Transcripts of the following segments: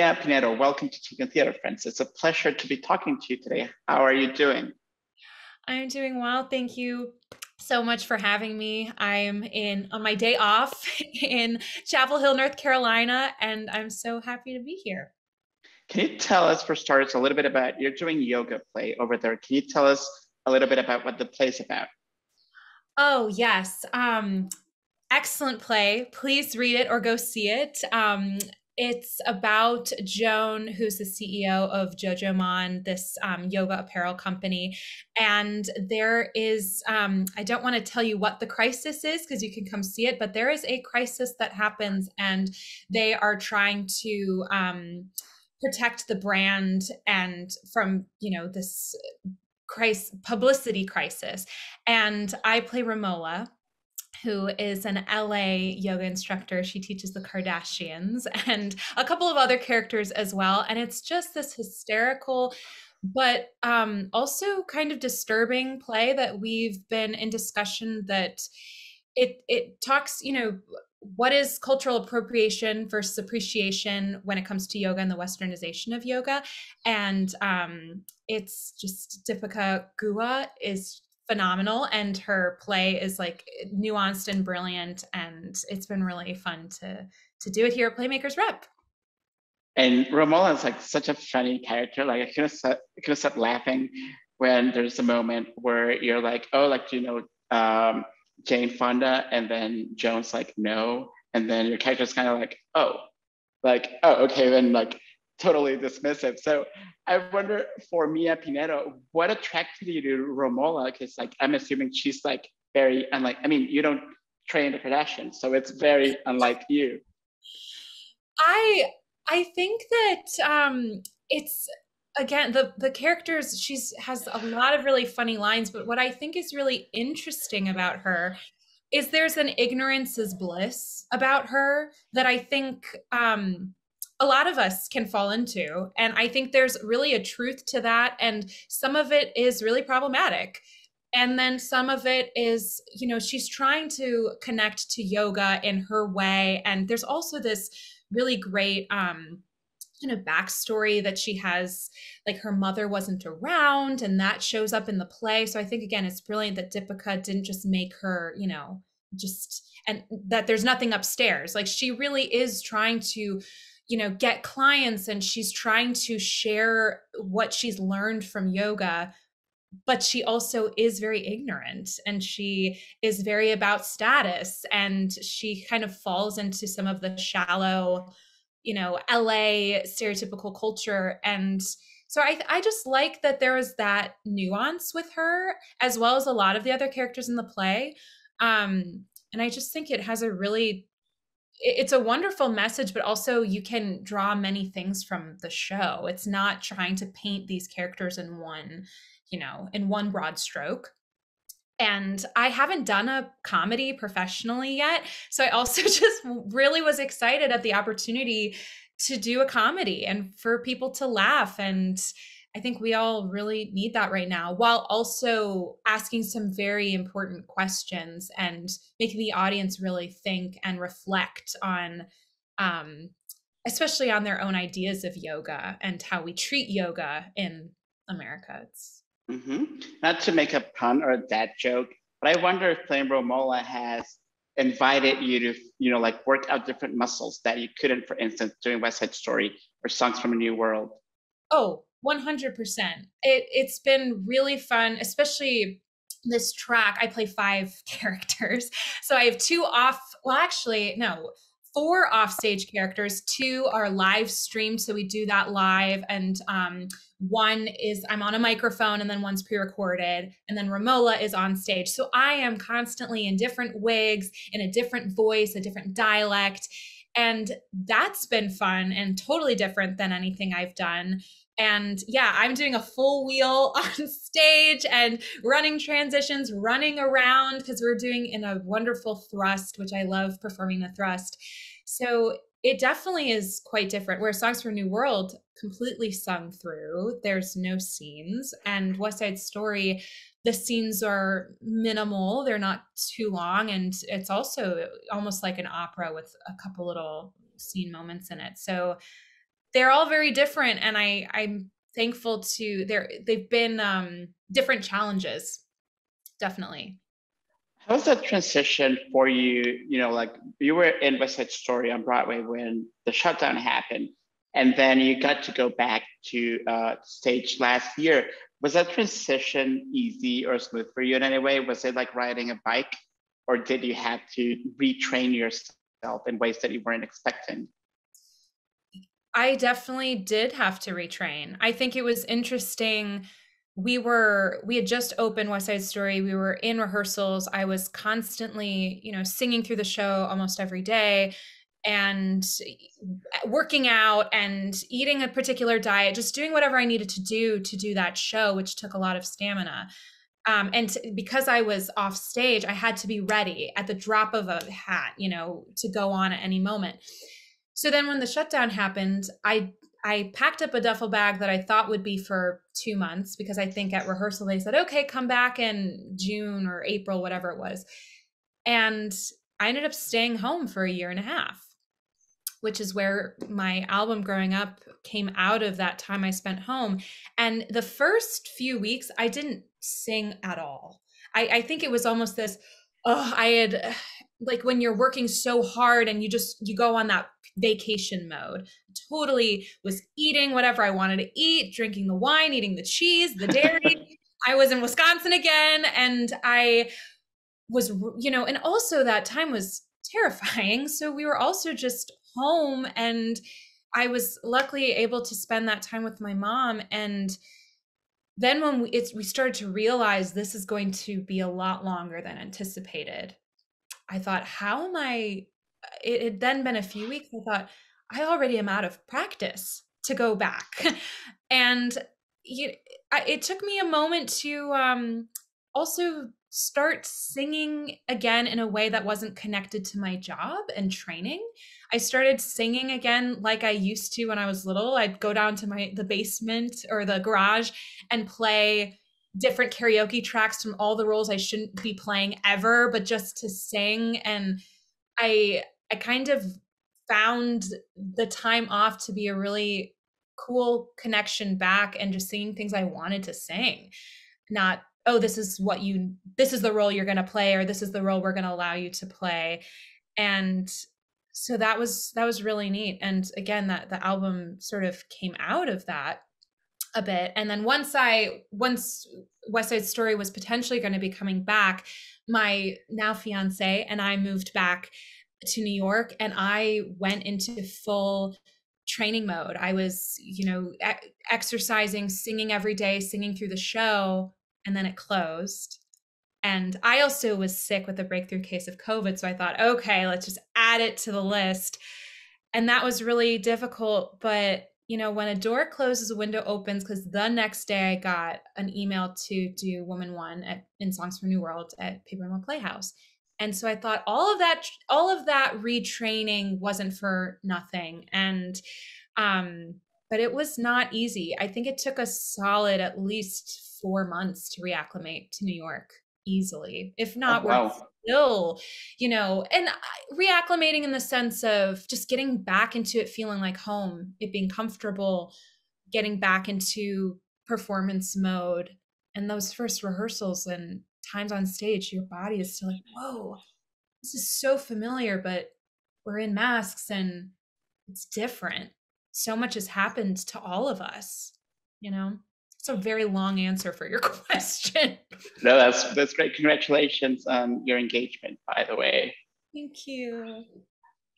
Mia Pinero, welcome to Chicken Theater Friends. It's a pleasure to be talking to you today. How are you doing? I'm doing well. Thank you so much for having me. I'm in on my day off in Chapel Hill, North Carolina, and I'm so happy to be here. Can you tell us, for starters, a little bit about you're doing yoga play over there? Can you tell us a little bit about what the play's about? Oh, yes. Excellent play. Please read it or go see it. It's about Joan, who's the CEO of JoJo this yoga apparel company. And there is, I don't want to tell you what the crisis is because you can come see it, but there is a crisis that happens, and they are trying to protect the brand and from, this publicity crisis. And I play Romola, who is an LA yoga instructor. She teaches the Kardashians and a couple of other characters as well. And it's just this hysterical, but also kind of disturbing play that we've been in discussion that it talks, what is cultural appropriation versus appreciation when it comes to yoga and the westernization of yoga. And it's just Dipika Guha is phenomenal, and her play is like nuanced and brilliant, and it's been really fun to do it here at PlayMakers Rep. And Romola is like such a funny character. Like I couldn't stop laughing when there's a moment where you're like, oh, like do you know Jane Fonda? And then Joan's like, no. And then your character's kind of like, oh, okay, then like totally dismissive. So I wonder for Mia Pinero, what attracted you to Romola? Because like I'm assuming she's like very unlike. I mean, you don't train the Kardashians, so it's very unlike you. I think that it's again the characters, she's has a lot of really funny lines, but what I think is really interesting about her is there's an ignorance is bliss about her that I think a lot of us can fall into. And I think there's really a truth to that. And some of it is really problematic. And then some of it is, she's trying to connect to yoga in her way. And there's also this really great kind of backstory that she has, like her mother wasn't around, and that shows up in the play. So I think again, it's brilliant that Dipika didn't just make her, just and that there's nothing upstairs. Like she really is trying to, get clients, and she's trying to share what she's learned from yoga, but she also is very ignorant, and she is very about status, and she kind of falls into some of the shallow, LA stereotypical culture. And so I just like that there is that nuance with her, as well as a lot of the other characters in the play. And I just think it has it's a wonderful message, but also you can draw many things from the show. It's not trying to paint these characters in one broad stroke. And I haven't done a comedy professionally yet. So I also just really was excited at the opportunity to do a comedy and for people to laugh. And I think we all really need that right now, while also asking some very important questions and making the audience really think and reflect on, especially on their own ideas of yoga and how we treat yoga in America. Not to make a pun or a dad joke, but I wonder if playing Romola has invited you to, like work out different muscles that you couldn't, for instance, doing West Side Story or Songs from a New World. Oh, 100%. It's been really fun, especially this track. I play 5 characters. So I have 2 off, well, actually, no, 4 offstage characters. 2 are live streamed. So we do that live. And one is I'm on a microphone, and then one's pre-recorded. And then Romola is on stage. So I am constantly in different wigs, in a different voice, a different dialect. And that's been fun and totally different than anything I've done. And yeah, I'm doing a full wheel on stage and running transitions, running around, because we're doing in a wonderful thrust, which I love performing the thrust. So it definitely is quite different. Where Songs for a New World completely sung through, there's no scenes. And West Side Story, the scenes are minimal, they're not too long, and it's also almost like an opera with a couple little scene moments in it. So they're all very different, and I'm thankful to they've been different challenges, definitely. How's that transition for you? You know, like you were in West Side Story on Broadway when the shutdown happened, and then you got to go back to stage last year. Was that transition easy or smooth for you in any way? Was it like riding a bike, or did you have to retrain yourself in ways that you weren't expecting? I definitely did have to retrain. I think it was interesting. We had just opened West Side Story. We were in rehearsals. I was constantly, singing through the show almost every day and working out and eating a particular diet, just doing whatever I needed to do that show, which took a lot of stamina. Because I was off stage, I had to be ready at the drop of a hat, to go on at any moment. So then when the shutdown happened, I packed up a duffel bag that I thought would be for 2 months, because I think at rehearsal they said, okay, come back in June or April, whatever it was. And I ended up staying home for a year and a half, which is where my album Growing Up came out of that time I spent home. And the first few weeks, I didn't sing at all. I think it was almost this, I had, like when you're working so hard and you go on that vacation mode. Totally was eating whatever I wanted to eat, drinking the wine, eating the cheese, the dairy. I was in Wisconsin again, and I was, and also that time was terrifying. So we were also just home, and I was luckily able to spend that time with my mom. And then when we started to realize this is going to be a lot longer than anticipated, I thought, how am I? It had then been a few weeks. I thought, I already am out of practice to go back. And it took me a moment to also start singing again in a way that wasn't connected to my job and training. I started singing again like I used to when I was little. I'd go down to the basement or the garage and play different karaoke tracks from all the roles I shouldn't be playing ever, but just to sing. And I kind of found the time off to be a really cool connection back, and just singing things I wanted to sing. Not, oh, this is the role you're going to play, or this is the role we're going to allow you to play. And so that was really neat. And again, that the album sort of came out of that a bit. And then once West Side Story was potentially going to be coming back, my now fiance and I moved back to New York, and I went into full training mode. I was, exercising, singing every day, singing through the show, and then it closed. And I also was sick with a breakthrough case of COVID. So I thought, okay, let's just add it to the list. And that was really difficult. But, when a door closes, a window opens, because the next day I got an email to do Woman One in Songs for New World at Paper Mill Playhouse. And so I thought all of that retraining wasn't for nothing. And, but it was not easy. I think it took a solid at least 4 months to reacclimate to New York easily. If not, Oh, wow. we're still, and reacclimating in the sense of just getting back into it, feeling like home, it being comfortable, getting back into performance mode. And those first rehearsals and times on stage, your body is still like, whoa, this is so familiar, but we're in masks and it's different. So much has happened to all of us, It's a very long answer for your question. No, that's great. Congratulations on your engagement, by the way. Thank you.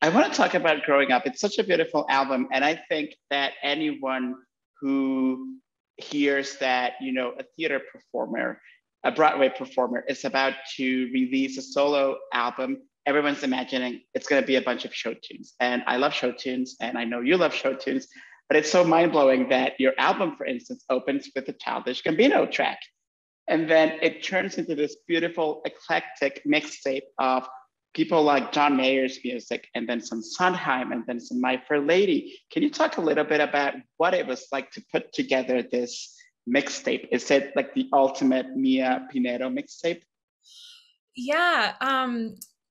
I want to talk about Growing Up. It's such a beautiful album. And I think that anyone who hears that, a theater performer, a Broadway performer is about to release a solo album, everyone's imagining it's going to be a bunch of show tunes. And I love show tunes, and I know you love show tunes, but it's so mind-blowing that your album, for instance, opens with a Childish Gambino track. And then it turns into this beautiful, eclectic mixtape of people like John Mayer's music, and then some Sondheim, and then some My Fair Lady. Can you talk a little bit about what it was like to put together this mixtape? Is it like the ultimate Mia Pinero mixtape? Yeah.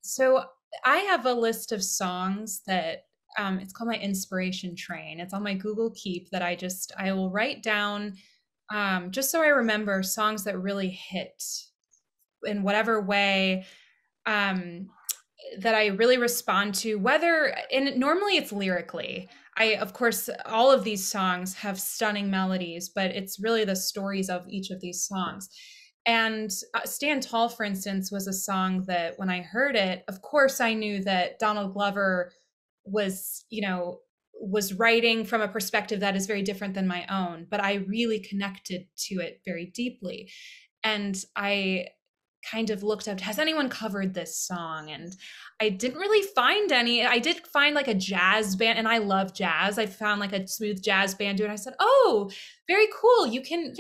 So I have a list of songs that it's called my inspiration train. It's on my Google Keep that I will write down, just so I remember songs that really hit in whatever way, that I really respond to, whether, and normally it's lyrically. Of course, all of these songs have stunning melodies, but it's really the stories of each of these songs. And Stand Tall, for instance, was a song that when I heard it, of course, I knew that Donald Glover was, was writing from a perspective that is very different than my own, but I really connected to it very deeply. And I kind of looked up, has anyone covered this song? And I didn't really find any. I did find like a jazz band, and I love jazz. I found like a smooth jazz band doing it. I said, oh, very cool. You can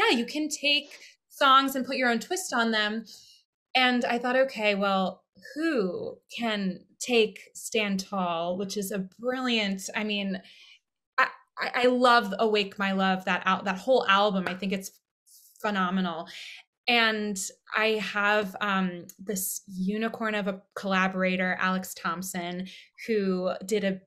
take songs and put your own twist on them. And I thought, okay, well, who can take Stand Tall, which is a brilliant, I mean, I love Awake My Love, that whole album. I think it's phenomenal. And I have this unicorn of a collaborator, Alex Thompson, who did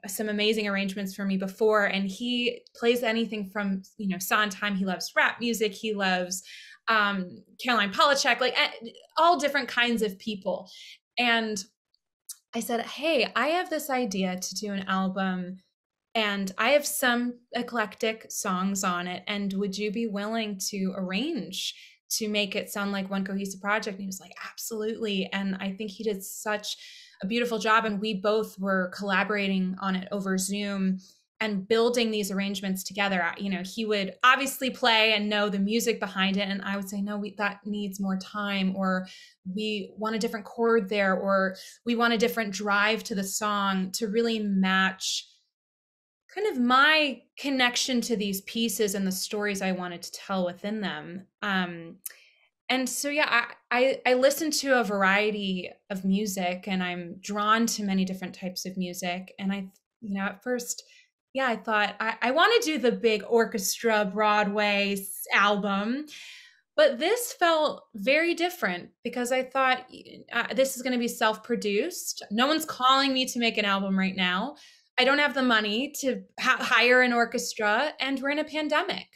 some amazing arrangements for me before. And he plays anything from, Sondheim. He loves rap music. He loves Caroline Polachek, like all different kinds of people. And I said, hey, I have this idea to do an album, and I have some eclectic songs on it. And would you be willing to arrange to make it sound like one cohesive project? And he was like, absolutely. And I think he did such a beautiful job. And we both were collaborating on it over Zoom and building these arrangements together. He would obviously play and know the music behind it, and I would say, no, that needs more time, or we want a different chord there, or we want a different drive to the song to really match kind of my connection to these pieces and the stories I wanted to tell within them. And so, yeah, I listen to a variety of music, and I'm drawn to many different types of music. And at first, yeah, I thought I want to do the big orchestra Broadway album, but this felt very different because I thought this is going to be self-produced. No one's calling me to make an album right now. I don't have the money to hire an orchestra, and we're in a pandemic.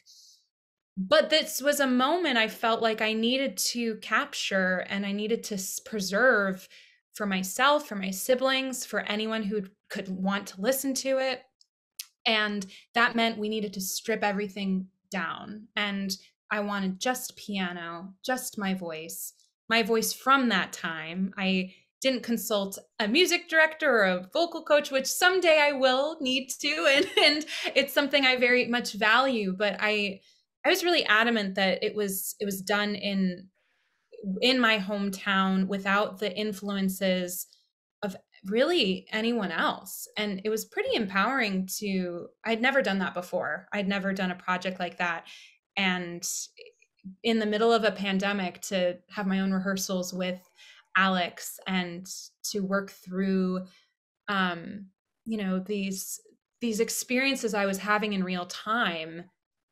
But this was a moment I felt like I needed to capture, and I needed to preserve for myself, for my siblings, for anyone who could want to listen to it. And that meant we needed to strip everything down. And I wanted just piano, just my voice from that time. I didn't consult a music director or a vocal coach, which someday I will need to, and it's something I very much value. But I was really adamant that it was done in my hometown without the influences of really anyone else. And it was pretty empowering I'd never done that before. I'd never done a project like that. And in the middle of a pandemic, to have my own rehearsals with Alex and to work through, these experiences I was having in real time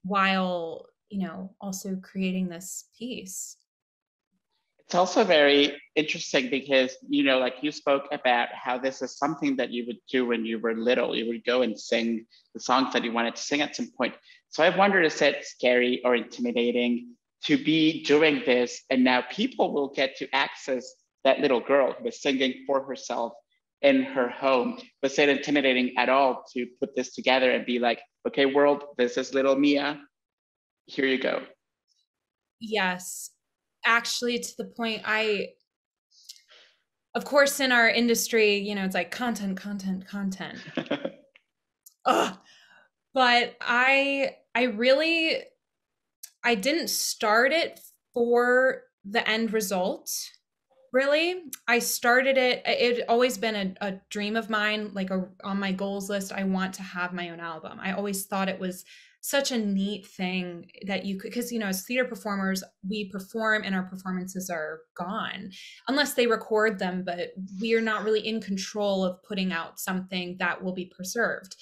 while, also creating this piece. It's also very interesting because, like you spoke about how this is something that you would do when you were little. You would go and sing the songs that you wanted to sing at some point. So I wondered, is it scary or intimidating to be doing this, and now people will get to access that little girl who was singing for herself in her home? Was it intimidating at all to put this together and be like, okay, world, this is little Mia, here you go? Yes. Actually, to the point, of course, in our industry, it's like content. Ugh. But I didn't start it for the end result. Really, I started it. It had always been a dream of mine, like on my goals list. I want to have my own album. I always thought it was such a neat thing that you could, because, as theater performers, we perform and our performances are gone unless they record them, but we are not really in control of putting out something that will be preserved.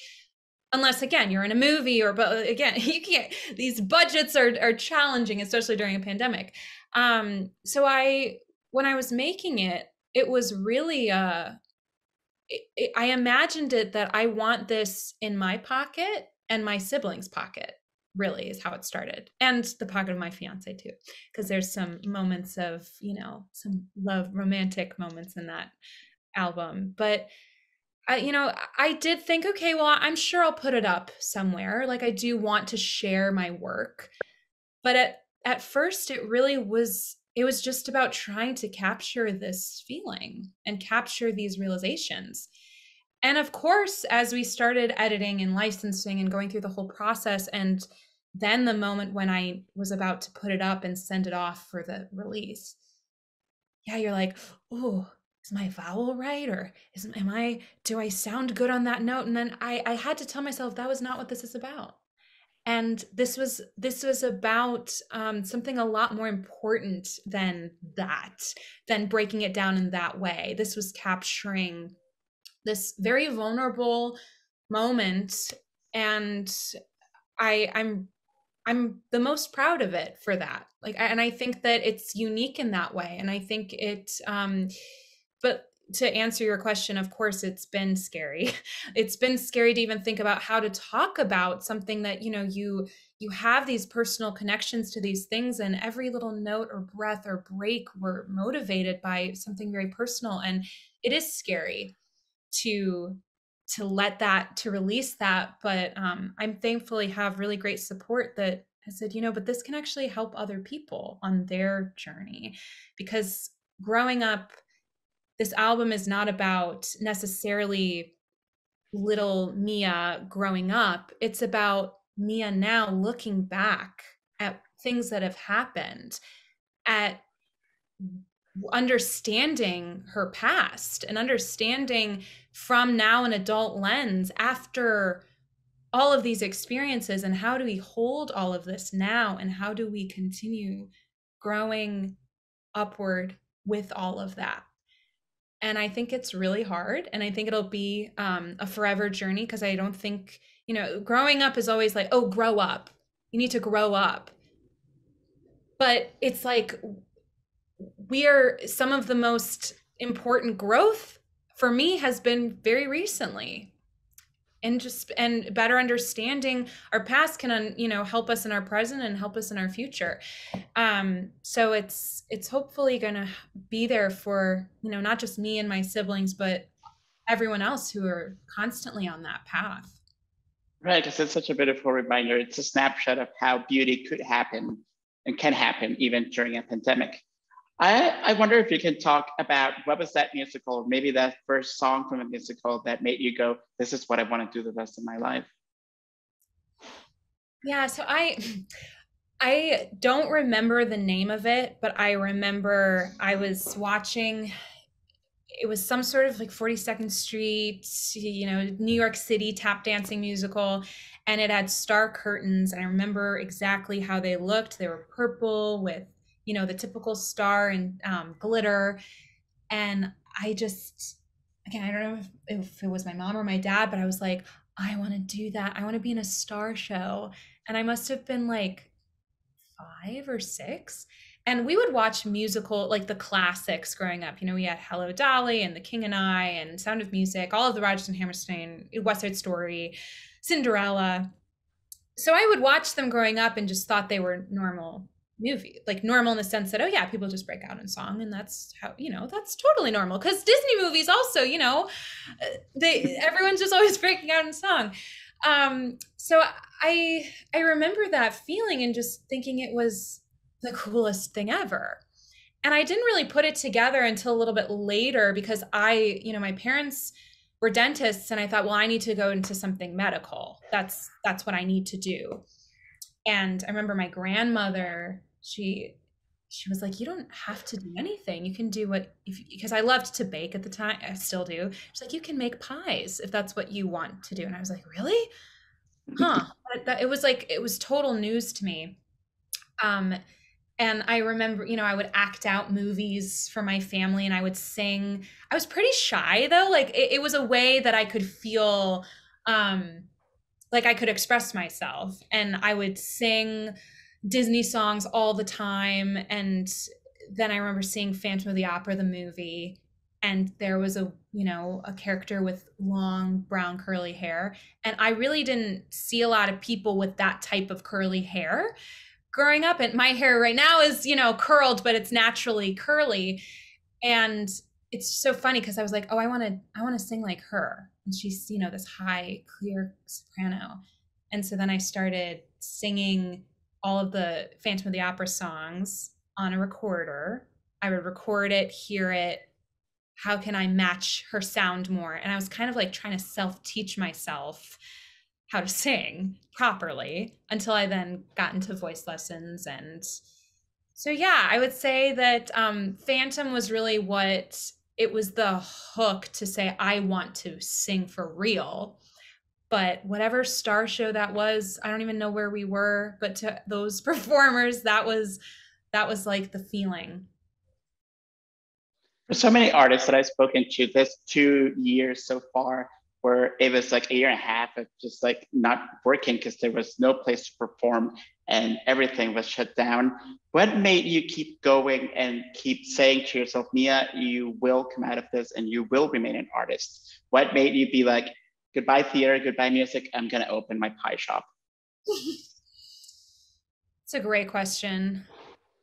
Unless, again, you're in a movie, but again, you can't, these budgets are challenging, especially during a pandemic. So when I was making it, it was really I imagined it that I want this in my pocket and my siblings' pocket, really is how it started. And the pocket of my fiance too, because there's some moments of, some love, romantic moments in that album. But I did think, okay, well, I'm sure I'll put it up somewhere. Like, I do want to share my work. But at first it was just about trying to capture this feeling and capture these realizations. And of course, as we started editing and licensing and going through the whole process, and then the moment when I was about to put it up and send it off for the release, yeah, you're like, oh, is my vowel right? Or do I sound good on that note? And then I had to tell myself that was not what this is about. And this was about something a lot more important than that, than breaking it down in that way. This was capturing this very vulnerable moment, and I'm the most proud of it for that. And I think that it's unique in that way. And I think but to answer your question, of course, it's been scary. It's been scary to even think about how to talk about something that, you have these personal connections to these things, and every little note or breath or break were motivated by something very personal. And it is scary to release that. But I'm thankfully have really great support that has said, but this can actually help other people on their journey. Because growing up, this album is not about necessarily little Mia growing up. It's about Mia now looking back at things that have happened, at understanding her past and understanding from now an adult lens after all of these experiences, and how do we hold all of this now, and how do we continue growing upward with all of that. And I think it's really hard, and I think it'll be a forever journey, because I don't think, growing up is always like, oh, grow up, you need to grow up. But it's like, we are, some of the most important growth for me has been very recently, and better understanding our past can help us in our present and help us in our future. So it's hopefully going to be there for not just me and my siblings, but everyone else who are constantly on that path. Right, because it's such a beautiful reminder. It's a snapshot of how beauty could happen and can happen even during a pandemic. I wonder if you can talk about what was that musical, or maybe that first song from a musical that made you go, this is what I want to do the rest of my life. Yeah, so I don't remember the name of it, but I remember I was watching, it was some sort of like 42nd Street, New York City tap dancing musical, and it had star curtains. And I remember exactly how they looked. They were purple with, the typical star and glitter. And I just, again, I don't know if it was my mom or my dad, but I was like, I want to do that. I want to be in a star show. And I must have been like 5 or 6. And we would watch musical, like the classics growing up. We had Hello Dolly and The King and I and Sound of Music, all of the Rodgers and Hammerstein, West Side Story, Cinderella. So I would watch them growing up and just thought they were normal movie, like normal in the sense that, oh yeah, people just break out in song, and that's how, that's totally normal, because Disney movies also, everyone's just always breaking out in song. So I remember that feeling and just thinking it was the coolest thing ever. And I didn't really put it together until a little bit later, because my parents were dentists, and I thought, well, I need to go into something medical. That's what I need to do. And I remember my grandmother, she was like, you don't have to do anything. You can do because I loved to bake at the time. I still do. She's like, you can make pies if that's what you want to do. And I was like, really? Huh. It was total news to me. And I remember, I would act out movies for my family, and I would sing. I was pretty shy though. Like it was a way that I could feel, like I could express myself, and I would sing Disney songs all the time. And then I remember seeing Phantom of the Opera, the movie, and there was a, you know, a character with long brown curly hair, and I really didn't see a lot of people with that type of curly hair growing up. And my hair right now is, you know, curled, but it's naturally curly. And it's so funny because I was like, oh, I want to sing like her. And she's, you know, this high, clear soprano. And so then I started singing all of the Phantom of the Opera songs on a recorder. I would record it, hear it. How can I match her sound more? And I was kind of like trying to self-teach myself how to sing properly until I then got into voice lessons. And so, yeah, I would say that Phantom was really what it was, the hook to say, I want to sing for real. But whatever star show that was, I don't even know where we were, but to those performers, that was like the feeling. For so many artists that I've spoken to this 2 years so far, where it was like a year and a half of just like not working because there was no place to perform and everything was shut down. What made you keep going and keep saying to yourself, Mia, you will come out of this and you will remain an artist? What made you be like, goodbye theater, goodbye music, I'm gonna open my pie shop? It's a great question.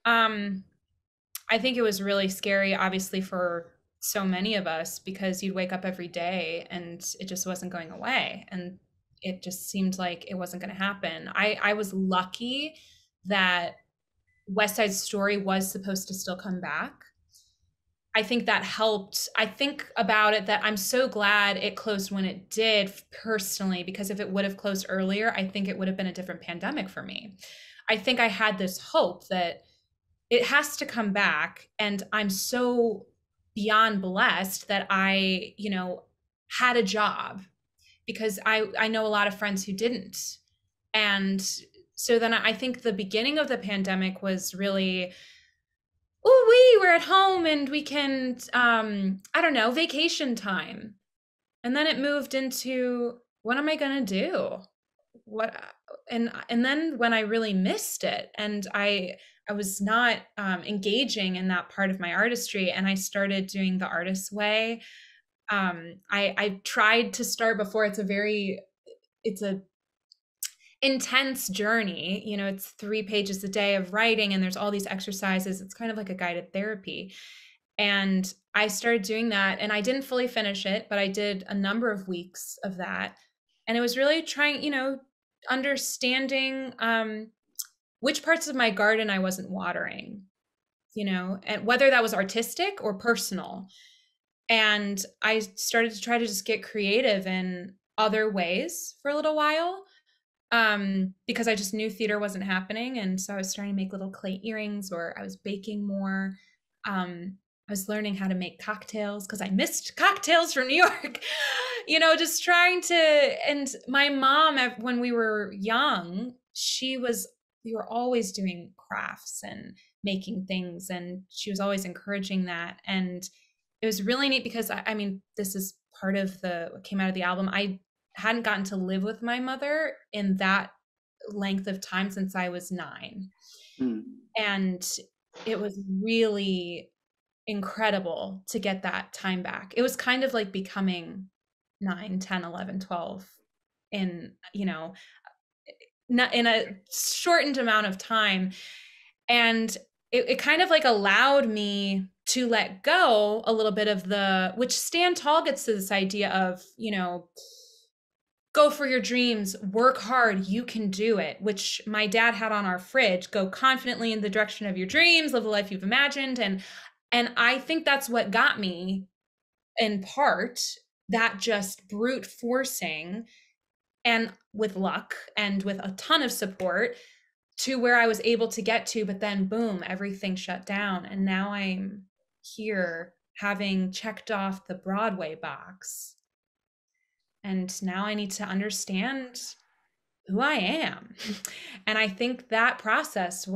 I think it was really scary, obviously, for so many of us, because you'd wake up every day and it just wasn't going away. And it just seemed like it wasn't going to happen. I was lucky that West Side Story was supposed to still come back. I think that helped. I think about it that I'm so glad it closed when it did personally, because if it would have closed earlier, I think it would have been a different pandemic for me. I think I had this hope that it has to come back. And I'm so beyond blessed that I, you know, had a job, because I know a lot of friends who didn't. And so then I think the beginning of the pandemic was really, oh, we were at home and we can, I don't know, vacation time. And then it moved into, what am I going to do? What, and then when I really missed it, and I was not engaging in that part of my artistry, and I started doing the artist's way. I tried to start before. It's a intense journey. You know, it's 3 pages a day of writing, and there's all these exercises. It's kind of like a guided therapy. And I started doing that, and I didn't fully finish it, but I did a number of weeks of that. And it was really trying, you know, understanding which parts of my garden I wasn't watering, you know, and whether that was artistic or personal. And I started to try to just get creative in other ways for a little while, because I just knew theater wasn't happening. And so I was starting to make little clay earrings, or I was baking more. I was learning how to make cocktails because I missed cocktails from New York, you know, just trying to. And my mom, when we were young, we were always doing crafts and making things, and she was always encouraging that. And it was really neat because I mean, this is part of what came out of the album. I hadn't gotten to live with my mother in that length of time since I was 9. And it was really incredible to get that time back. It was kind of like becoming 9, 10, 11, 12 in, you know, not in a shortened amount of time. And it kind of like allowed me to let go a little bit of which Stand Tall gets to this idea of, you know, go for your dreams, work hard, you can do it, which my dad had on our fridge, go confidently in the direction of your dreams, live the life you've imagined. And I think that's what got me, in part, that just brute forcing, and with luck and with a ton of support, to where I was able to get to. But then boom, everything shut down. And now I'm here having checked off the Broadway box. And now I need to understand who I am. And I think that process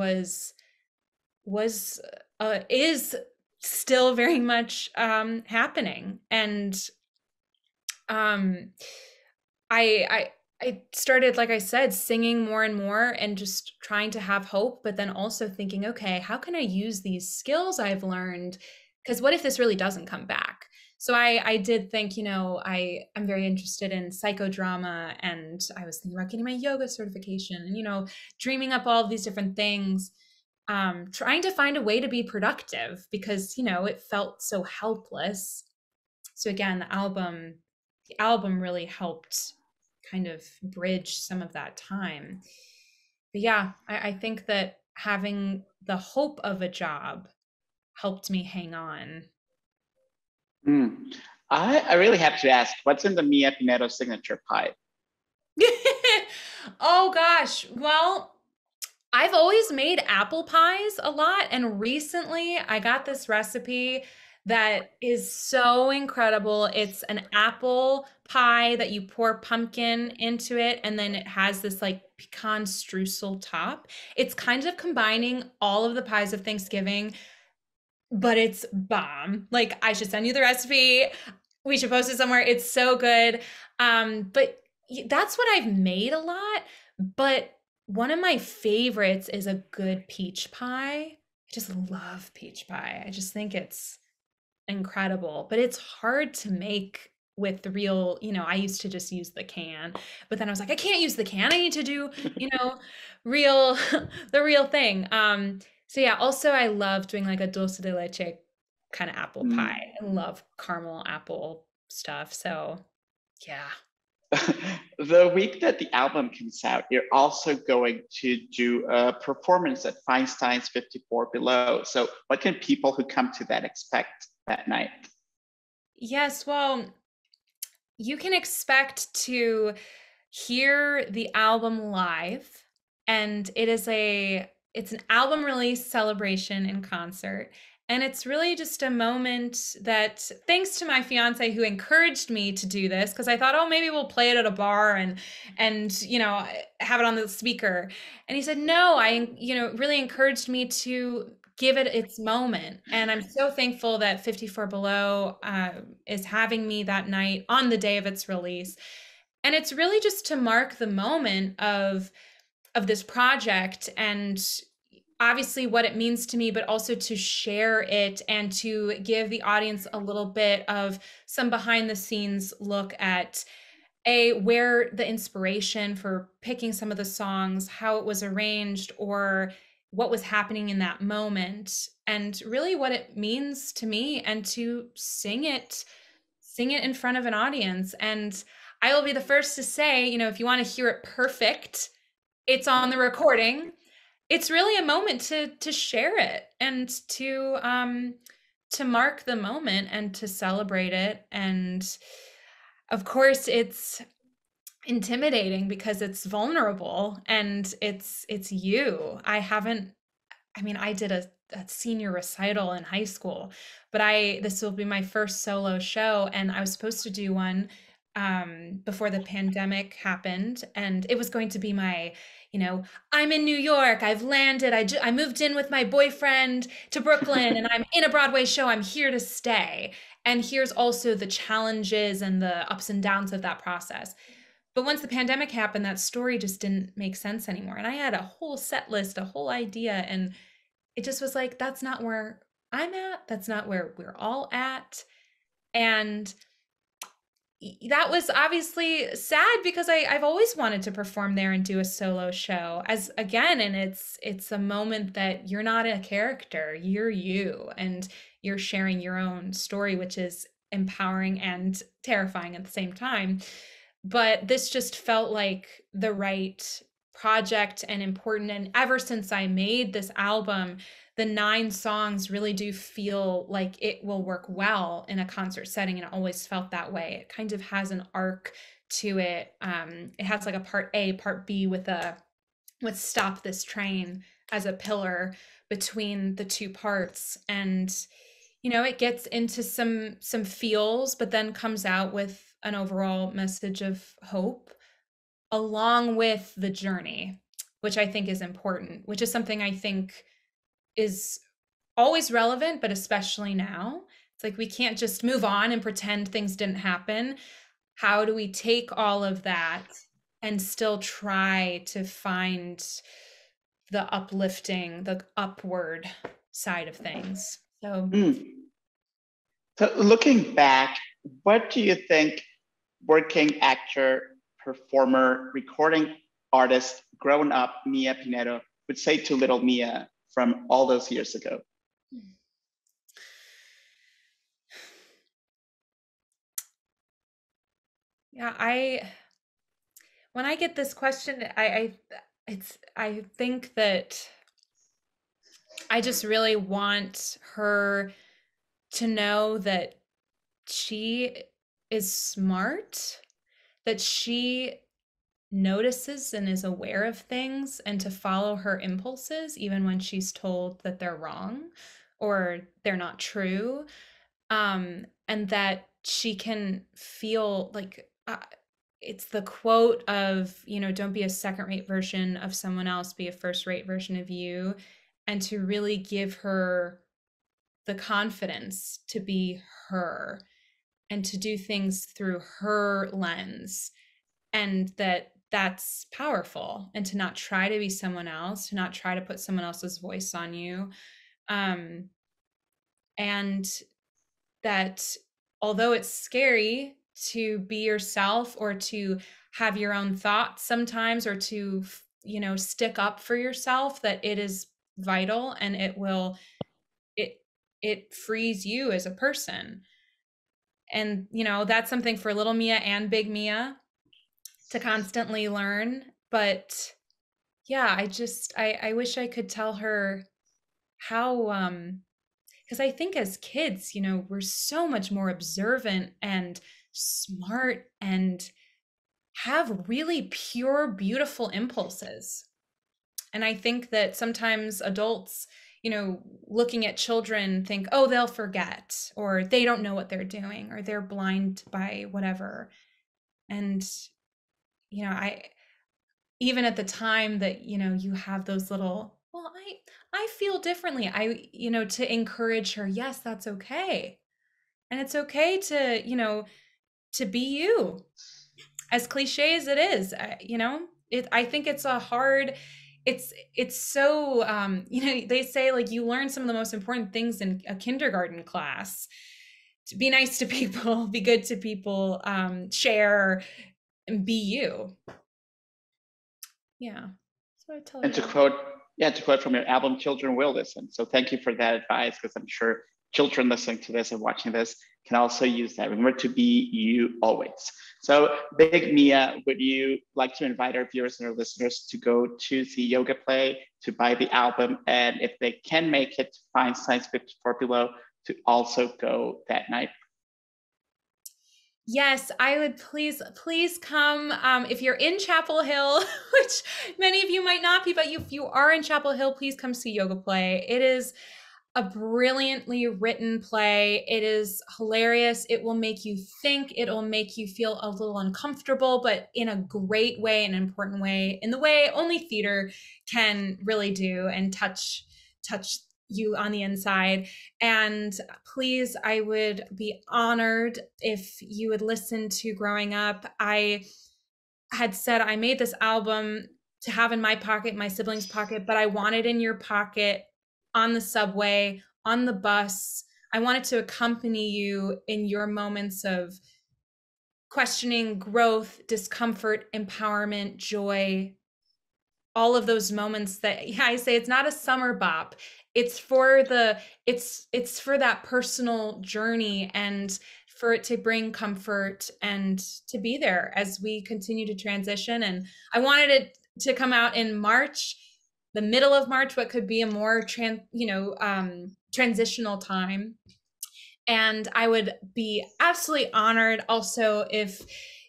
is still very much happening. And I started, like I said, singing more and more and just trying to have hope, but then also thinking, okay, how can I use these skills I've learned? Because what if this really doesn't come back? So I did think, I'm very interested in psychodrama, and I was thinking about getting my yoga certification and, dreaming up all of these different things, trying to find a way to be productive because, it felt so helpless. So again, the album really helped kind of bridge some of that time. But yeah, I think that having the hope of a job helped me hang on. Mm. I really have to ask, what's in the Mia Pinero signature pie? Oh gosh. Well, I've always made apple pies a lot, and recently I got this recipe that is so incredible. It's an apple pie that you pour pumpkin into it, and then it has this like pecan streusel top. It's kind of combining all of the pies of Thanksgiving, but it's bomb. Like, I should send you the recipe. We should post it somewhere. It's so good. But that's what I've made a lot. But one of my favorites is a good peach pie. I just love peach pie. I just think it's incredible, but it's hard to make with the real, I used to just use the can, but then I was like, I can't use the can. I need to do, real, the real thing. So yeah, also I love doing like a dulce de leche kind of apple pie. Mm. I love caramel apple stuff. So yeah. The week that the album comes out, you're also going to do a performance at Feinstein's 54 Below. So, what can people who come to that expect that night? Yes, well, you can expect to hear the album live, and it's an album release celebration in concert, and it's really just a moment that, thanks to my fiance who encouraged me to do this, because I thought, oh, maybe we'll play it at a bar and have it on the speaker, and he said no. I really encouraged me to give it its moment, and I'm so thankful that 54 Below is having me that night on the day of its release. And it's really just to mark the moment of this project, and obviously what it means to me, but also to share it and to give the audience a little bit of some behind the scenes look at where the inspiration for picking some of the songs, how it was arranged, or what was happening in that moment, and really what it means to me, and to sing it in front of an audience. And I will be the first to say, if you want to hear it perfect, it's on the recording. It's really a moment to share it, and to mark the moment and to celebrate it. And of course it's intimidating because it's vulnerable, and it's you. I did a senior recital in high school, but this will be my first solo show, and I was supposed to do one before the pandemic happened, and it was going to be my, I'm in New York, I've landed, I moved in with my boyfriend to Brooklyn, and I'm in a Broadway show, I'm here to stay. And here's also the challenges and the ups and downs of that process. But once the pandemic happened, that story just didn't make sense anymore. And I had a whole set list, a whole idea, and it just was like, that's not where I'm at. That's not where we're all at. And that was obviously sad because I've always wanted to perform there and do a solo show, as again, and it's a moment that you're not a character, you're you, and you're sharing your own story, which is empowering and terrifying at the same time. But this just felt like the right project and important. And ever since I made this album, the 9 songs really do feel like it will work well in a concert setting, and it always felt that way. It kind of has an arc to it. It has like a part A, part B, with Stop This Train as a pillar between the two parts. And it gets into some feels, but then comes out with an overall message of hope, along with the journey, which I think is important, which is something I think is always relevant, but especially now. It's like we can't just move on and pretend things didn't happen. How do we take all of that and still try to find the uplifting, the upward side of things? So Mm. So looking back, what do you think working actor, performer, recording artist, grown up Mia Pinero would say to little Mia from all those years ago? Yeah, when I get this question, I think that I just really want her to know that she is smart, that she notices and is aware of things, and to follow her impulses even when she's told that they're wrong or they're not true. And that she can feel like it's the quote of, don't be a second rate version of someone else, be a first rate version of you. And to really give her the confidence to be her and to do things through her lens, and that's powerful, and to not try to be someone else, to not try to put someone else's voice on you. And that although it's scary to be yourself or to have your own thoughts sometimes, or to stick up for yourself, that it is vital, and it frees you as a person. And that's something for little Mia and big Mia to constantly learn. But yeah, I wish I could tell her how because I think as kids, we're so much more observant and smart and have really pure, beautiful impulses. And I think that sometimes adults, looking at children, think, oh, they'll forget, or they don't know what they're doing, or they're blind by whatever. And, I, even at the time that, you have those little, well, I feel differently. To encourage her, yes, that's okay. And it's okay to be you, as cliche as it is. I think it's a hard, it's so, they say, like, you learn some of the most important things in a kindergarten class: to be nice to people, be good to people, share, and be you. Yeah. That's what I tell her. And to quote from your album, children will listen. So thank you for that advice, because I'm sure children listening to this and watching this can also use that. Remember to be you always. So big Mia, would you like to invite our viewers and our listeners to go to the yoga play, to buy the album, and if they can make it to Feinstein's 54 Below, to also go that night? Yes, I would please come. If you're in Chapel Hill, which many of you might not be, but if you are in Chapel Hill, please come see Yoga Play. It is a brilliantly written play. It is hilarious. It will make you think. It'll make you feel a little uncomfortable, but in a great way, an important way, in the way only theater can really do, and touch you on the inside. And please, I would be honored if you would listen to Growing Up. I had said I made this album to have in my pocket, my siblings' pocket, but I want it in your pocket, on the subway, on the bus. I want it to accompany you in your moments of questioning, growth, discomfort, empowerment, joy, all of those moments that, yeah, I say it's not a summer bop. It's for it's for that personal journey, and for it to bring comfort and to be there as we continue to transition. And I wanted it to come out in March, the middle of March, what could be a more transitional time. And I would be absolutely honored also if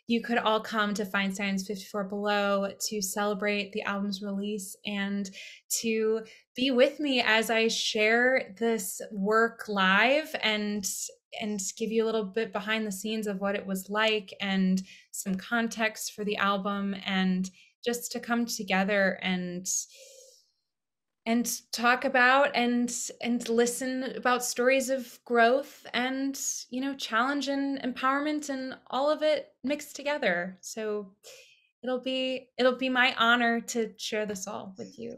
you could all come to Feinstein's 54 Below to celebrate the album's release, and to be with me as I share this work live, and give you a little bit behind the scenes of what it was like, and some context for the album, and just to come together and talk about and listen about stories of growth and challenge and empowerment, and all of it mixed together. So it'll be my honor to share this all with you.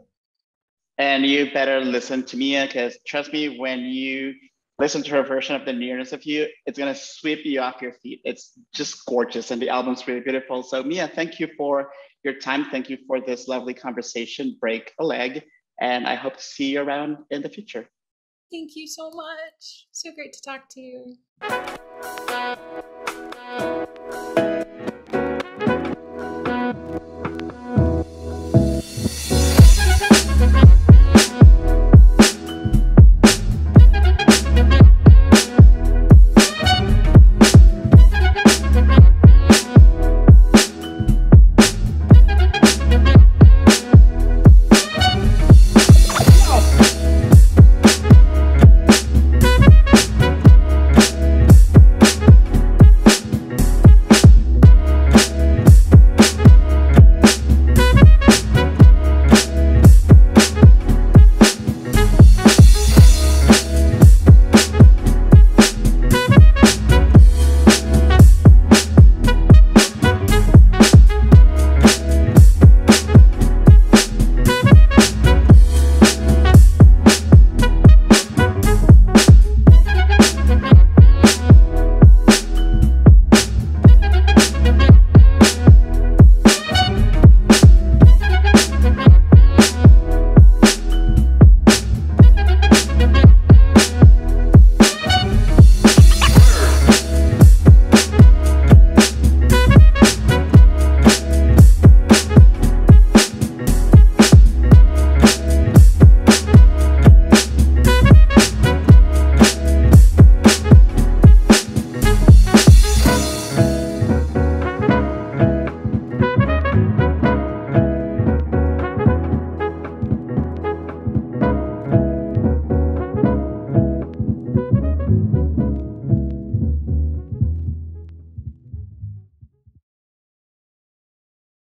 And you better listen to Mia, because trust me, when you listen to her version of The Nearness of You, it's going to sweep you off your feet. It's just gorgeous, and the album's really beautiful. So Mia, thank you for your time. Thank you for this lovely conversation. Break a leg, and I hope to see you around in the future. Thank you so much. So great to talk to you.